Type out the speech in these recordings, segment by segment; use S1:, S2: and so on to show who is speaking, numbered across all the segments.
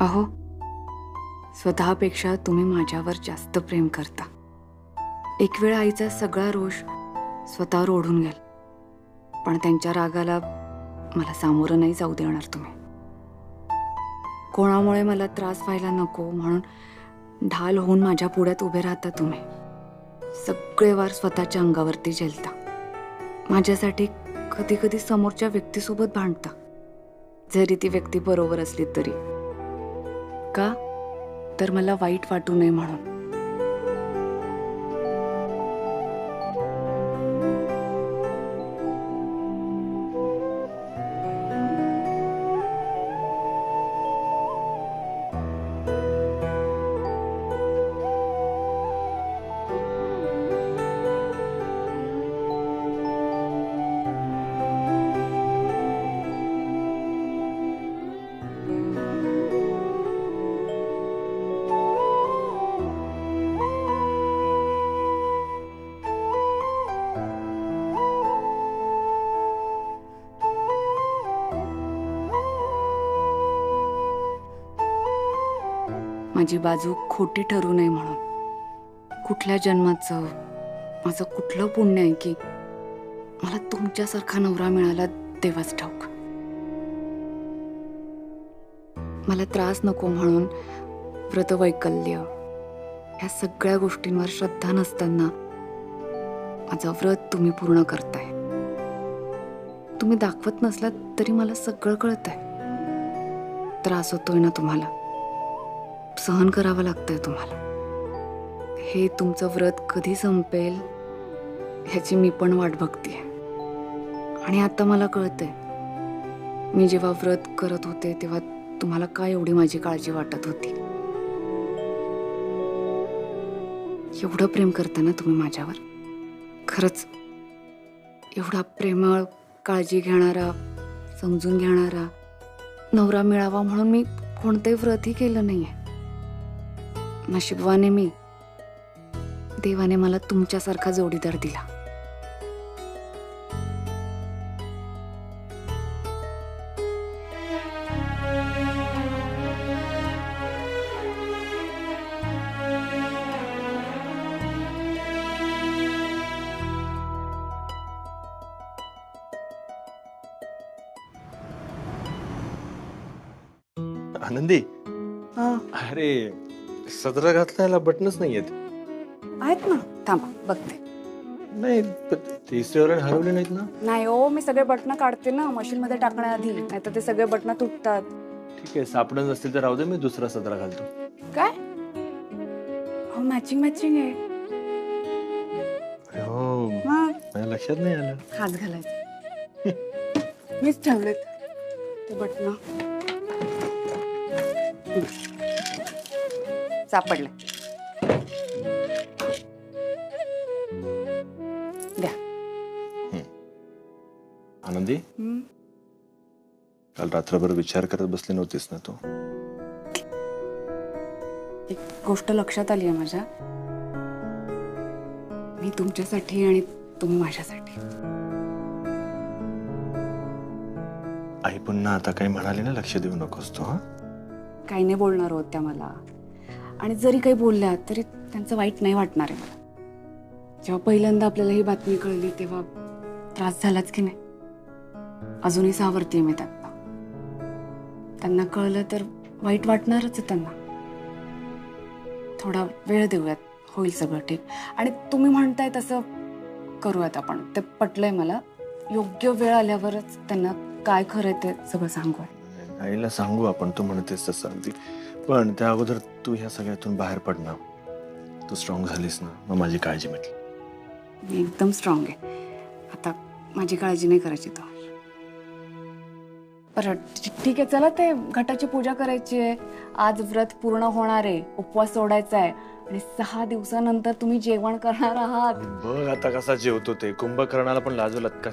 S1: अहो, स्वतःपेक्षा तुम्ही माझ्यावर जास्त प्रेम करता. एक वेळ आईचा सगळा रोष स्वतःवर ओढून गेल, पण त्यांच्या रागाला मला सामोरं नाही जाऊ देणार तुम्ही. कोणामुळे मला त्रास व्हायला नको म्हणून ढाल होऊन माझ्या पुढ्यात उभे राहता तुम्ही. सगळे वार स्वतःच्या अंगावरती झेलता. माझ्यासाठी कधी कधी समोरच्या व्यक्तीसोबत भांडता, जरी ती व्यक्ती बरोबर असली तरी. का? तर मला वाईट वाटू नये म्हणून. माझी बाजू खोटी ठरू नये म्हणून. कुठल्या जन्माचं माझं कुठलं पुण्य आहे की मला तुमच्यासारखा नवरा मिळाला देवाच ठाऊक. मला त्रास नको म्हणून व्रतवैकल्य ह्या सगळ्या गोष्टींवर श्रद्धा नसताना माझं व्रत तुम्ही पूर्ण करताय. तुम्ही दाखवत नसलात तरी मला सगळं कळतंय. त्रास होतोय ना तुम्हाला, सहन करावं लागतंय तुम्हाला. हे तुमचं व्रत कधी संपेल ह्याची मी पण वाट बघतेय. आणि आता मला कळतंय, मी जेव्हा व्रत करत होते तेव्हा तुम्हाला काय एवढी माझी काळजी वाटत होती. एवढं प्रेम करता ना तुम्ही माझ्यावर. खरंच एवढा प्रेमळ, काळजी घेणारा, समजून घेणारा नवरा मिळावा म्हणून मी कोणतंही व्रतही केलं नाहीये. नशीबवाने मी, देवाने मला तुमच्यासारखा जोडीदार दिला.
S2: आनंदी, अरे सदरा घातल्याला बटनच नाही
S1: आहेत ना. थांबा बघते.
S2: नाही, तिसऱ्यावर हरवले नाहीत ना?
S1: नाही हो, मी सगळे बटन काढते ना मशीन मध्ये टाकण्याआधी, नाही तर ते सगळे बटन तुटतात.
S2: ठीक आहे, सापडत नसतील तर राहू दे, मी दुसरा सदरा घालतो.
S1: काय? हो, मॅचिंग मॅचिंग आहे.
S2: हो, माझ्या लक्षात नाही आलं.
S1: हात घालायचं. मीच ठेवलेत ते बटन. सापडले. द्या.
S2: आनंदी, काल रात्रभर विचार करत बसली नव्हतीस ना तू?
S1: एक गोष्ट लक्षात आली आहे माझ्या. मी तुमच्यासाठी आणि तुम्ही माझ्यासाठी.
S2: आई पुन्हा आता काही म्हणाली ना, लक्ष देऊ नकोस तू. हा,
S1: काही नाही बोलणार होत त्या मला. आणि जरी काही बोलल्या तरी त्यांचं वाईट नाही वाटणार आहे मला. जेव्हा पहिल्यांदा आपल्याला ही बातमी कळली तेव्हा त्रास झालाच की नाही. अजूनही सावरतीये मी त्यांना. त्यांना कळलं तर वाईट वाटणारच आहे त्यांना. थोडा वेळ देऊयात, होईल सगळं ठीक. आणि तुम्ही म्हणताय तसं करूयात आपण. ते पटलंय मला. योग्य वेळ आल्यावरच त्यांना काय खरंय ते सगळं सांगूया.
S2: आईला सांगू आपण, तू म्हणतेस तसं अगदी. पण त्या अगोदर तू ह्या सगळ्यातून बाहेर पड ना. तू स्ट्रॉंग झालीस ना, मग माझी काळजी मिटली.
S1: मी एकदम स्ट्रॉंग आहे आता. माझी काळजी नाही करायची तो. बरं ठीक आहे, चला ते घटाची पूजा करायची आहे. आज व्रत पूर्ण होणार आहे, उपवास सोडायचा आहे. आणि 6 दिवसानंतर तुम्ही जेवण करणार आहात.
S2: बघ आता कसा जेवतो ते. कुंभकर्णाला पण लाजवलात का?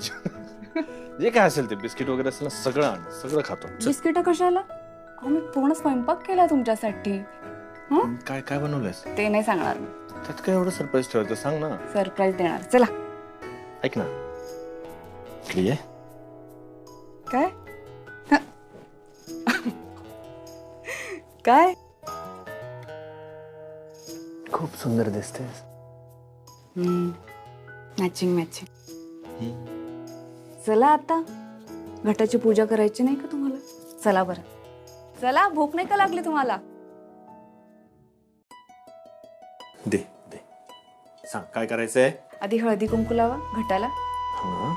S2: जे काय असेल ते, बिस्किट वगैरे असेल ना, सगळं आण, सगळं खातो.
S1: बिस्किट कशाला? मी पूर्ण स्वयंपाक केला तुमच्यासाठी.
S2: काय काय बनवलंयस
S1: ते नाही सांगणार मी.
S2: त्यात काय एवढं सरप्राईज ठेवायचं, सांग ना.
S1: सरप्राईज देणार. चला.
S2: ऐक ना, इकडे ये.
S1: काय? काय
S2: खूप सुंदर दिसतेस.
S1: Matching matching. चला आता घटाची पूजा करायची नाही का तुम्हाला? चला बरं, चला. भूक नाही का लागली तुम्हाला?
S2: दे दे, सांग काय करायचंय.
S1: आधी हळदी कुंकू लावा घटाला.
S2: हा.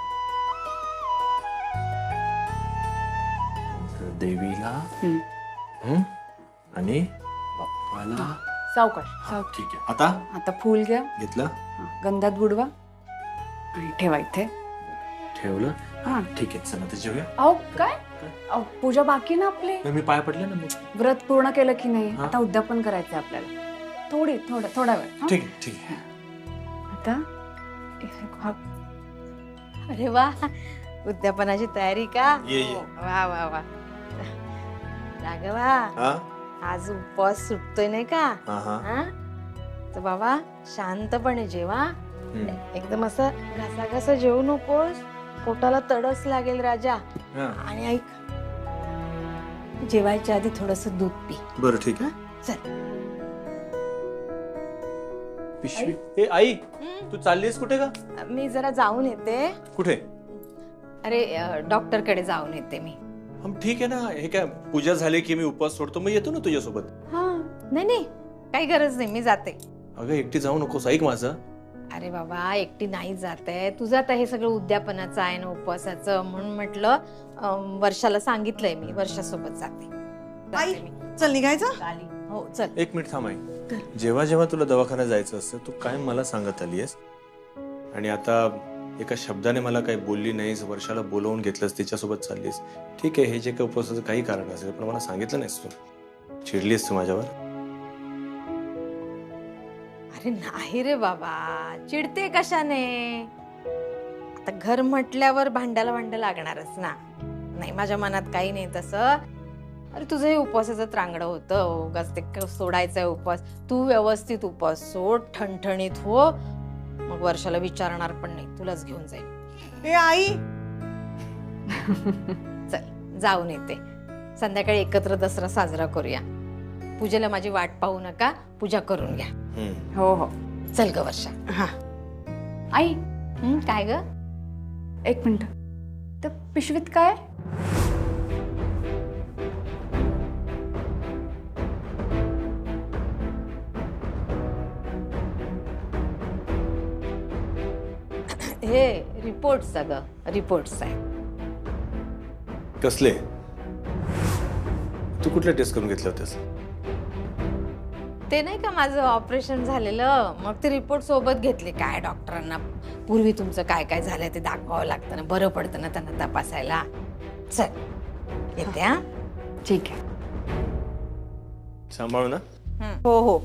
S2: नंतर देवीला. आणि बाप्पाला.
S1: सावकाश
S2: हा,
S1: सावकाश.
S2: ठीक आहे. आता
S1: आता फूल घ्या,
S2: घेतलं,
S1: गंधात बुडवा आणि ठेवा इथे.
S2: ठेवलं.
S1: हा
S2: ठीक आहे, चला आता जेवूया.
S1: अहो काय? अहो, पूजा बाकी ना आपले.
S2: मी पाय पडले ना मग.
S1: व्रत पूर्ण केलं की नाही?
S2: हा.
S1: आता उद्यापन करायचंय आपल्याला. थोडा वेळ. हा?
S2: ठीक आहे, ठीक आहे.
S1: आता
S3: अरे वा, उद्यापनाची तयारी का?
S2: ये ये.
S3: वा वा वा. राघवा,
S2: हा
S3: आज उपवास सुटतोय नाही का?
S2: हा हा.
S3: हा? तर बाबा शांतपणे जेवा. एकदम असं घासाघासा जेवू नकोस, पोटाला तडस लागेल राजा.
S2: हा.
S3: आणि ऐक, जेवायच्या आधी थोडस दूध पी.
S2: बरं ठीक आहे.
S3: चल.
S2: पिशवी. ए आई, तू चाललीस कुठे का?
S3: मी जरा जाऊन येते.
S2: कुठे?
S3: अरे डॉक्टरकडे जाऊन येते मी.
S2: ठीक आहे ना. हे काय पूजा झाली की मी उपवास सोडतो, मग येतो ना तुझ्यासोबत.
S3: हा, नाही काही गरज नाही, मी जाते.
S2: अगं एकटी जाऊ नकोस, ऐक माझं.
S3: अरे बाबा, एकटी नाही जाते. तुझं आता हे सगळं उद्यापनाचं आहे ना, उपवासाचं, म्हणून म्हटलं वर्षाला सांगितलंय मी, वर्षासोबत जाते. मी.
S4: चल निघायचं.
S3: हो चल.
S2: एक मिनिट थांब आई. जेव्हा जेव्हा तुला दवाखान्यात जायचं असतं तू काय मला सांगत आलीयस, आणि आता एका शब्दाने मला काही बोलली नाहीस, वर्षाला बोलवून घेतलंस, तिच्यासोबत चाललीस. ठीक आहे, हे जे काही उपवासाचं काही कारण असेल, पण मला सांगितलं नाहीस तू. चिडलीस तू माझ्यावर?
S3: अरे नाही रे बाबा, चिडते कशाने? आता घर म्हटल्यावर भांड्याला लागणारच ना. नाही, माझ्या मनात काही नाही तसं. अरे तुझं हे उपवासाचं त्रांगडं होतं, उगाच ते सोडायचंय उपवास. तू व्यवस्थित उपवास सोड, ठणठणीत हो, मग वर्षाला विचारणार पण नाही, तुलाच घेऊन जाईल.
S4: ए आई,
S3: चल जाऊन येते. संध्याकाळी एकत्र दसरा साजरा करूया. पूजेला माझी वाट पाहू नका, पूजा करून घ्या.
S1: हो हो.
S3: चल ग वर्षा.
S4: हा.
S3: आई. काय ग?
S1: एक मिनिट. तर पिशवीत काय?
S3: हे रिपोर्ट्स ग, रिपोर्ट्स आहे.
S2: कसले? तू कुठले टेस्ट करून घेतले होतेस?
S3: ते नाही का माझं ऑपरेशन झालेलं, मग ते रिपोर्ट सोबत घेतले. काय डॉक्टरांना पूर्वी तुमचं काय काय झालंय ते दाखवावं लागतं ना, बरं पडतं ना त्यांना तपासायला. चल येते. हा,
S1: ठीक आहे.
S2: सांभाळू ना.
S3: हो हो.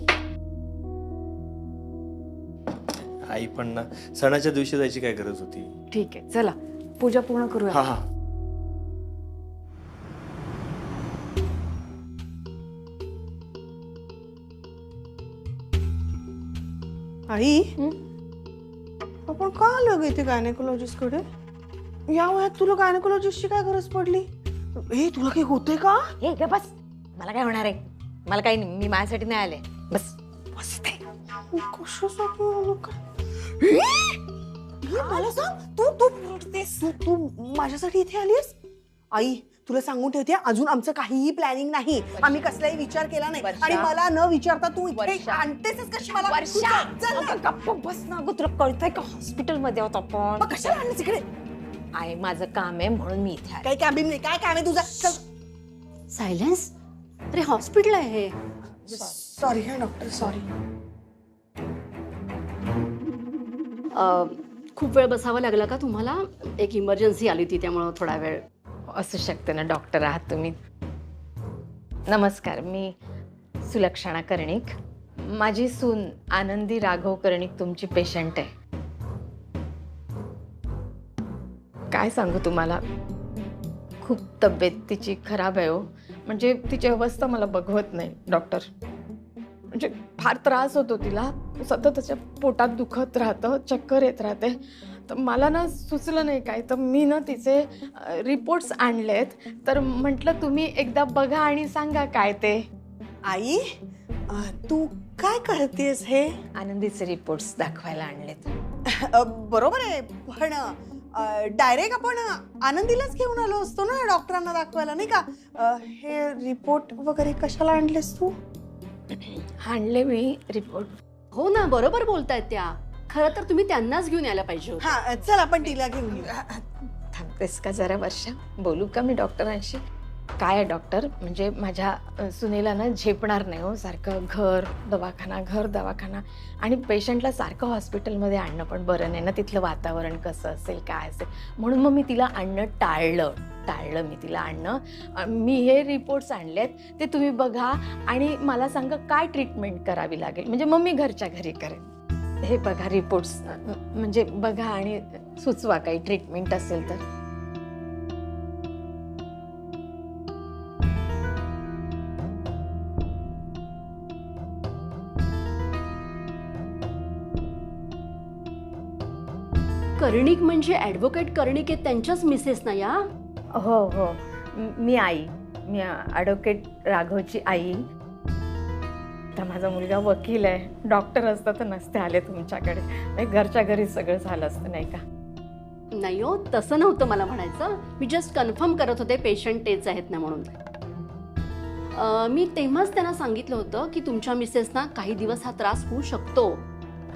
S2: आई पण ना, सणाच्या दिवशी जायची काय गरज होती?
S1: ठीक आहे, चला पूजा पूर्ण करूया.
S2: हा हा.
S4: आई, आपण का आलो इथे गायनेकोलॉजिस्ट कडे? या वयात तुला गायनेकोलॉजिस्टची काय गरज पडली? हे तुला काही होते का?
S3: हे ग बस, मला काय होणार आहे? मला काही नाही, मी माझ्यासाठी नाही आले. बस बसते.
S4: कशासाठी आलो का? मला सांग, तू माझ्यासाठी इथे आलीस? आई, तुला सांगून ठेवते, अजून आमचं काहीही प्लॅनिंग नाही. आम्ही कसलाही विचार केला नाही. आणि मला न विचारता तू इथे आणतेस कशी मला?
S3: गप्प बस ना ग, तुला कळतंय का हॉस्पिटल मध्ये आहोत आपण?
S4: कशाला आणलीस इकडे?
S3: आहे, माझं काम आहे म्हणून मी इथे आले.
S4: काही कॅबिन नाही, काय काम आहे तुझं?
S5: सायलेन्स. अरे हॉस्पिटल आहे हे.
S4: सॉरी हा डॉक्टर, सॉरी.
S5: खूप वेळ बसावं लागला का तुम्हाला? एक इमर्जन्सी आली होती त्यामुळं थोडा वेळ.
S3: असू शकते ना, डॉक्टर आहात तुम्ही. नमस्कार, मी सुलक्षणा कर्णिक. माझी सून आनंदी राघव कर्णिक तुमची पेशंट आहे. काय सांगू तुम्हाला, खूप तब्येत तिची खराब आहे हो. म्हणजे तिची अवस्था मला बघवत नाही डॉक्टर. म्हणजे फार त्रास होतो तिला, सतत त्याच्या पोटात दुखत राहतं, चक्कर येत राहते. तर मला ना सुचलं नाही काय, तर मी ना तिचे रिपोर्ट्स आणलेत. तर म्हटलं तुम्ही एकदा बघा आणि सांगा काय ते.
S4: आई तू काय करतेस हे?
S3: आनंदीचे रिपोर्ट्स दाखवायला आणलेत.
S4: बरोबर आहे, पण डायरेक्ट आपण आनंदीलाच घेऊन आलो असतो ना डॉक्टरांना दाखवायला, नाही का? हे रिपोर्ट वगैरे कशाला आणलेस तू?
S3: आणले मी रिपोर्ट.
S5: हो ना, बरोबर बोलतायत त्या. खरं तर तुम्ही त्यांनाच घेऊन यायला पाहिजे होतं.
S4: हा चल आपण तिला घेऊन येऊ.
S3: थांबतेस का जरा वर्षा? बोलू का मी डॉक्टरांशी? काय आहे डॉक्टर, म्हणजे माझ्या सुनेला ना झेपणार नाही हो, सारखं घर दवाखाना आणि पेशंटला सारखं हॉस्पिटलमध्ये आणणं पण बरं नाही ना, तिथलं वातावरण कसं असेल काय असेल, म्हणून मग मी तिला आणणं टाळलं मी तिला आणणं. मी हे रिपोर्ट्स आणलेत, ते तुम्ही बघा आणि मला सांगा काय ट्रीटमेंट करावी लागेल, म्हणजे मग मी घरच्या घरी करेन. हे बघा रिपोर्ट्स, म्हणजे बघा आणि सुचवा काही ट्रीटमेंट असेल तर.
S5: कर्णिक म्हणजे ॲडव्होकेट कर्णिक आहेत, त्यांच्याच मिसेस ना या?
S3: हो मी मी ॲडव्होकेट राघवची आई. तर माझा मुलगा वकील आहे, डॉक्टर असता तर नसते आले तुमच्याकडे, घरच्या घरी सगळं झालं असतं नाही का?
S5: नाही हो, तसं नव्हतं मला म्हणायचं. मी जस्ट कन्फर्म करत होते पेशंट तेच आहेत ना म्हणून. मी तेव्हाच त्यांना सांगितलं होतं की तुमच्या मिसेसना काही दिवस हा त्रास होऊ शकतो,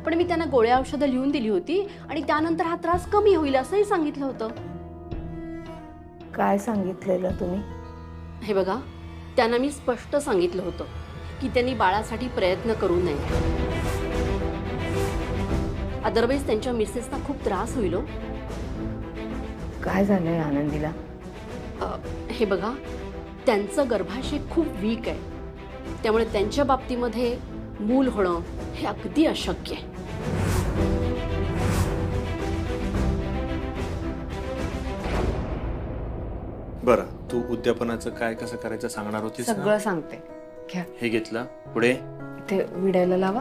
S5: पण मी त्यांना गोळ्या औषधं लिहून दिली होती आणि त्यानंतर हा त्रास कमी होईल असंही सांगितलं होतं.
S3: काय सांगितलेलं तुम्ही?
S5: हे बघा, त्यांना मी स्पष्ट सांगितलं होतं की त्यांनी बाळासाठी प्रयत्न करू नये, अदरवाईज त्यांच्या मिसेसना खूप त्रास होईल.
S3: काय झालंय आनंदीला?
S5: हे बघा, त्यांचं गर्भाशय खूप वीक आहे, त्यामुळे त्यांच्या बाबतीमध्ये मूल होणं हे अगदी अशक्य आहे.
S2: बरं, तू उद्यापनाचं काय कसं करायचं सांगणार होतीस ना?
S1: सगळं सांगते. घ्या,
S2: हे घेतलं, पुढे
S1: ते विडायला लावा.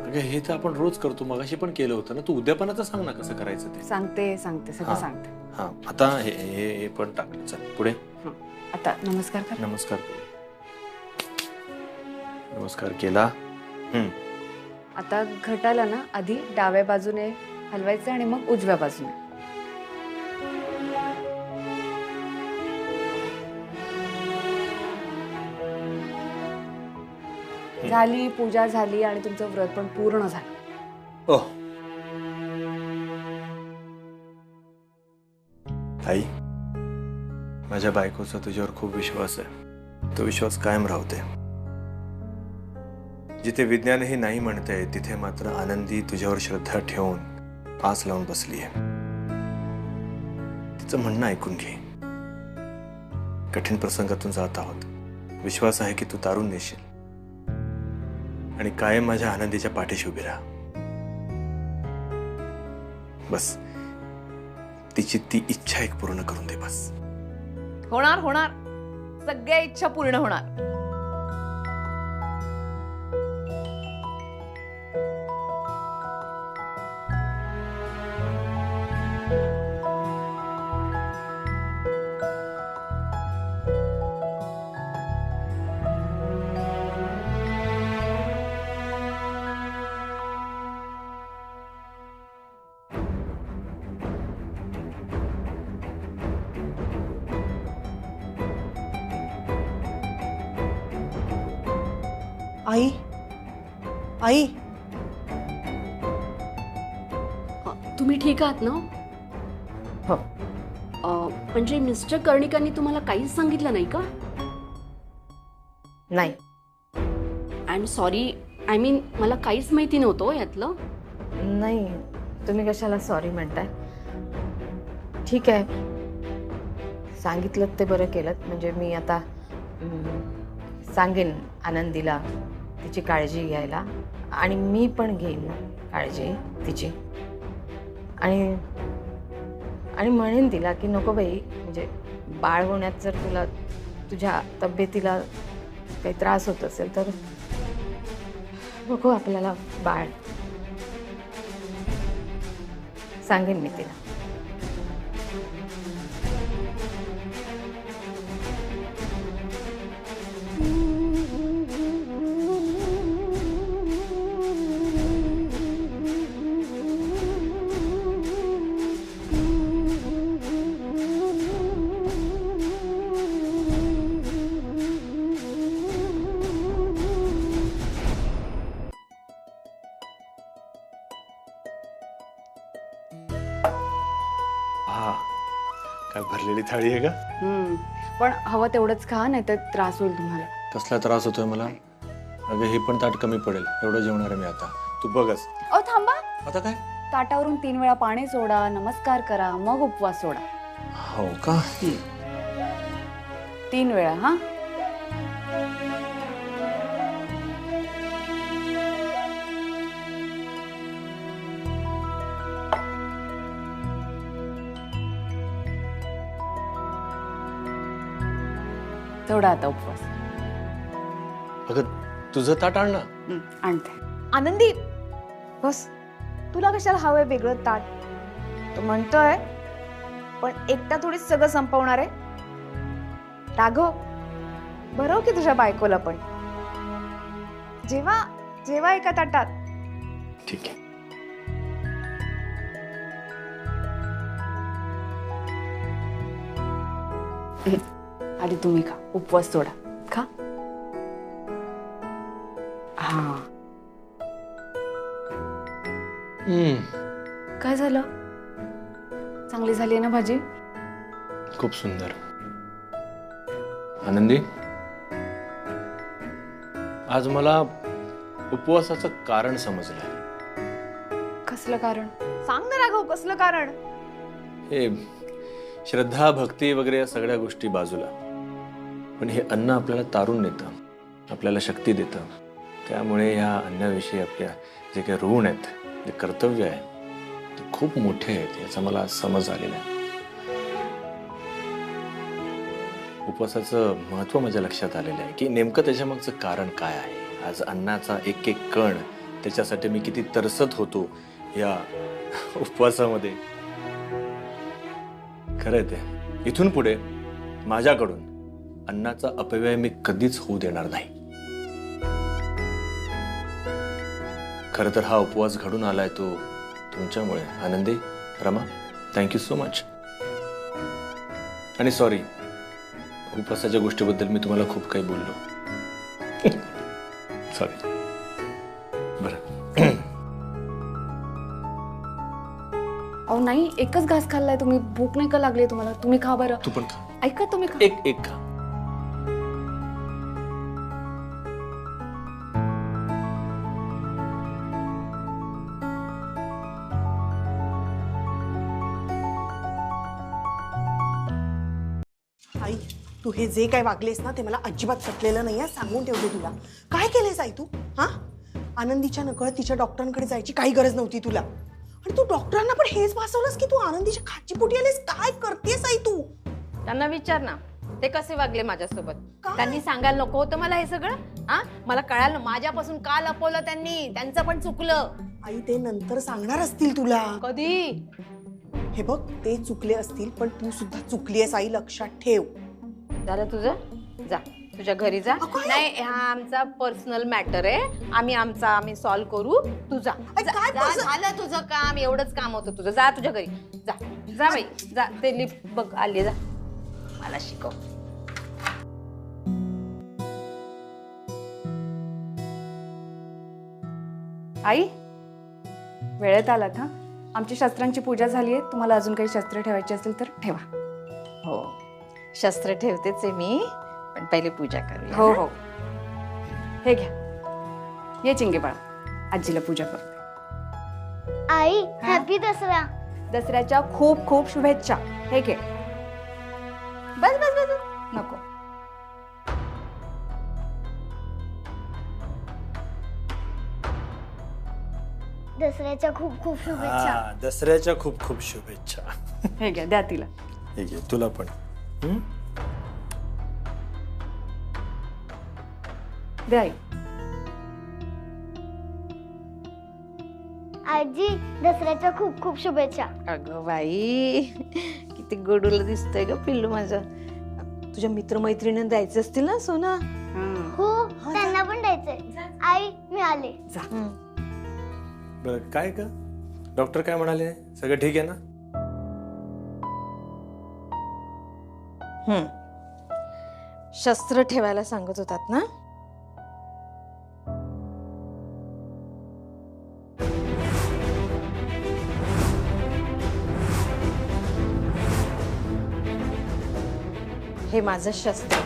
S2: अगं हे तर आपण रोज करतो, मगाशी पण केलं होतं ना. तू उद्यापनाचं सांग ना कसं करायचं ते.
S1: सांगते सगळं
S2: हा.
S1: सांगते.
S2: हा, आता हे पण टाकलं. चल पुढे.
S1: आता नमस्कार कर.
S2: नमस्कार केला.
S1: आता घटाला ना आधी डाव्या बाजूने हलवायचं आणि मग उजव्या बाजूने. झाली पूजा झाली आणि तुमचं व्रत पण पूर्ण झालं.
S2: ओह, आई, माझ्या बायकोचा तुझ्यावर खूप विश्वास आहे. तो विश्वास कायम राहते. जिथे विज्ञानही नाही म्हणते तिथे मात्र आनंदी तुझ्यावर श्रद्धा ठेवून आस लावून बसली आहे. तिचं म्हणणं ऐकून घे. कठीण प्रसंगातून जात आहोत. विश्वास आहे की तू तारून नेशील आणि कायम माझ्या आनंदीच्या पाठीशी उभी राहा. बस तिची ती इच्छा एक पूर्ण करून दे. बस.
S6: होणार, सगळ्या इच्छा पूर्ण होणार.
S4: आई आई
S5: तुम्ही ठीक आहात ना?
S3: हो.
S5: म्हणजे मिस्टर कर्णिकांनी तुम्हाला काहीच सांगितलं नाही का?
S3: नाही.
S5: I am sorry, I mean मला काहीच माहिती नव्हतं यातलं.
S3: नाही, तुम्ही कशाला सॉरी म्हणताय? ठीक आहे, सांगितलं ते बरं केलं. म्हणजे मी आता सांगेन आनंदीला तिची काळजी घ्यायला आणि मी पण घेईन काळजी तिची. आणि म्हणेन तिला की नको बाई, म्हणजे बाळ होण्यात जर तुला तुझ्या तब्येतीला काही त्रास होत असेल तर बघू आपल्याला बाळ सांगेन मी तिला.
S2: हा, काय भरलेली थाळी आहे का?
S1: पण हवं तेवढंच खा, नाही तर त्रास होईल तुम्हाला.
S2: कसला त्रास होतोय मला? अगं हे पण ताट कमी पडेल, एवढं जेवणार आहे मी आता. तू बघच.
S1: थांबा,
S2: आता काय?
S1: ताटावरून 3 वेळा पाणी सोडा, नमस्कार करा, मग उपवास सोडा.
S2: हो का?
S1: 3 वेळा. हा, तेवढा आता उपवास.
S2: अगं तुझं ताट आण ना.
S1: आणते.
S6: आनंदी बस, तुला कशाला हवंय वेगळं ताट? तो म्हणतोय पण एकटा थोडीच सगळं संपवणार आहे. राघव, बरं की तुझ्या बायकोला पण जेव्हा जेव्हा एका ताटात.
S2: ठीक आहे.
S1: आधी तुम्ही खा, उपवास सोडा. खा. हा, काय झालं? चांगली झाली आहे ना भाजी?
S2: खूप सुंदर. आनंदी, आज मला उपवासाचं कारण समजलंय.
S1: कसलं कारण?
S6: सांग ना राघव, कसलं कारण?
S2: हे श्रद्धा, भक्ती वगैरे या सगळ्या गोष्टी बाजूला, पण हे अन्न आपल्याला तारून नेतं, आपल्याला शक्ती देतं. त्यामुळे या अन्नाविषयी आपल्या जे काही ऋण आहेत, जे कर्तव्य आहे, ते खूप मोठे आहेत, याचा मला समज आलेला आहे. उपवासाचं महत्त्व माझ्या लक्षात आलेलं आहे की नेमकं त्याच्यामागचं कारण काय आहे. आज अन्नाचा एक एक कण, त्याच्यासाठी मी किती तरसत होतो या उपवासामध्ये. खरं आहे ते. इथून पुढे माझ्याकडून अन्नाचा अपव्यय मी कधीच होऊ देणार नाही. खरं तर हा उपवास घडून आलाय तो तुमच्यामुळे. आनंदी, रमा, थँक्यू सो मच. आणि सॉरी, उपवासाच्या गोष्टीबद्दल मी तुम्हाला खूप काही बोललो. सॉरी. बरं,
S1: अहो नाही, एकच घास खाल्लाय तुम्ही. भूक नाही का लागली तुम्हाला? तुम्ही खा बरं.
S2: तू पण खा.
S1: ऐका, तुम्ही खा.
S2: एक खा.
S4: आई, तू हे जे काय वागलेस ना ते मला अजिबात पटलेलं नाहीये, सांगून ठेवते तुला. काय केलेस आई तू? हा, आनंदीच्या नकळत तिच्या डॉक्टरांकडे जायची काही गरज नव्हती तुला. आणि तू डॉक्टरांना पण हेच भासवलंस की तू आनंदीच्या खाची पोटी आलीस. काय करतेस आई तू?
S3: त्यांना विचार ना, ते कसे वागले माझ्यासोबत.
S4: काय?
S3: त्यांनी सांगायला नको होतं मला हे सगळं? हा, मला कळालं माझ्यापासून का लपवलं त्यांनी. त्यांचं पण चुकलं.
S4: आई, ते नंतर सांगणार असतील तुला.
S3: कधी?
S4: हे बघ, ते चुकले असतील पण तू सुद्धा चुकलीयस आई, लक्षात ठेव.
S3: झालं तुझं? जा तुझ्या घरी जा.
S4: अगं,
S3: नाही, हा आमचा पर्सनल मॅटर आहे. आम्ही सॉल्व्ह करू. तू जा.
S4: अरे, काय
S3: जा,
S4: personal?
S3: झालं तुझं काम, एवढंच काम होतं तुझं. जा तुझ्या घरी. जा जा बाई, जा. ते लिफ्ट बघ आली, जा. मला शिकव.
S1: आई, वेळेत आलात. हा, आमची शस्त्रांची पूजा झाली आहे. तुम्हाला अजून काही शस्त्र ठेवायची असेल तर ठेवा.
S3: हो, शस्त्र ठेवतेच आहे मी, पण पहिले पूजा करूया.
S1: हो हो, हे घ्या. ये चिंगे बाळा, आजीला पूजा कर.
S7: आई, हॅपी दसरा.
S1: दसऱ्याच्या खूप खूप शुभेच्छा. हे घे. बस बस बस बस. नको.
S7: दसऱ्याच्या खूप खूप शुभेच्छा.
S2: दसऱ्याच्या खूप खूप शुभेच्छा.
S1: हे घ्या, द्या तिला.
S2: ठीक आहे, तुला पण.
S3: दे आई.
S7: आजी दसऱ्याच्या खूप खूप शुभेच्छा.
S3: अगं बाई किती गोडूला दिसतंय ग पिल्लू माझं. तुझ्या मित्रमैत्रिणींना द्यायचे असतील ना सोना.
S7: हो त्यांना पण द्यायचंय. आई मी आले.
S2: बरं काय का डॉक्टर काय म्हणाले, सगळं ठीक आहे ना?
S3: शस्त्र ठेवायला सांगत होतात ना. हे माझं शस्त्र.